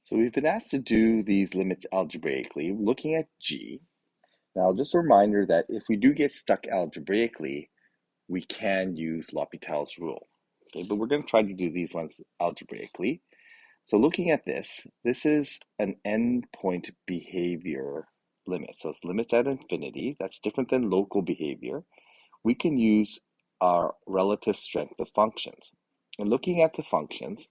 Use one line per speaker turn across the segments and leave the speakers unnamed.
So we've been asked to do these limits algebraically, looking at G. Now, just a reminder that if we do get stuck algebraically, we can use L'Hopital's rule. Okay, but we're going to try to do these ones algebraically. So looking at this is an endpoint behavior limit. So it's limits at infinity. That's different than local behavior. We can use our relative strength of functions. And looking at the functions,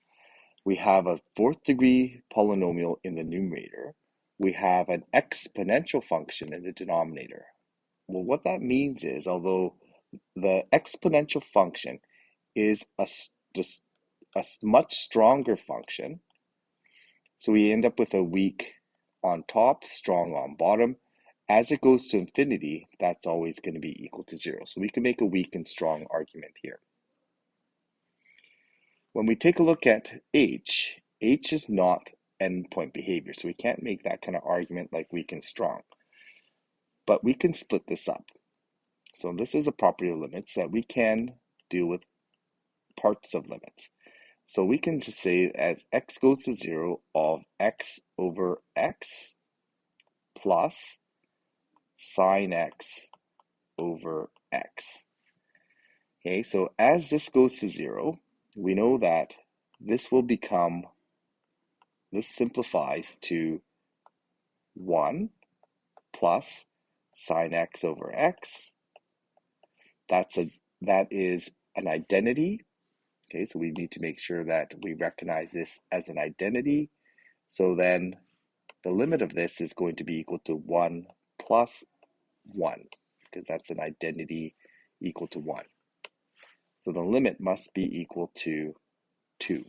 we have a fourth degree polynomial in the numerator. We have an exponential function in the denominator. Well, what that means is, although the exponential function is a much stronger function, so we end up with a weak on top, strong on bottom. As it goes to infinity, that's always going to be equal to 0. So we can make a weak and strong argument here. When we take a look at H is not endpoint behavior, so we can't make that kind of argument like weak and strong. But we can split this up. So this is a property of limits that we can deal with parts of limits. So we can just say as x goes to 0 of x over x plus sine x over x. Okay, so as this goes to 0, we know that this simplifies to 1 plus sine x over x. That is an identity. Okay, so we need to make sure that we recognize this as an identity. So then the limit of this is going to be equal to 1 plus 1, because that's an identity equal to 1. So the limit must be equal to 2.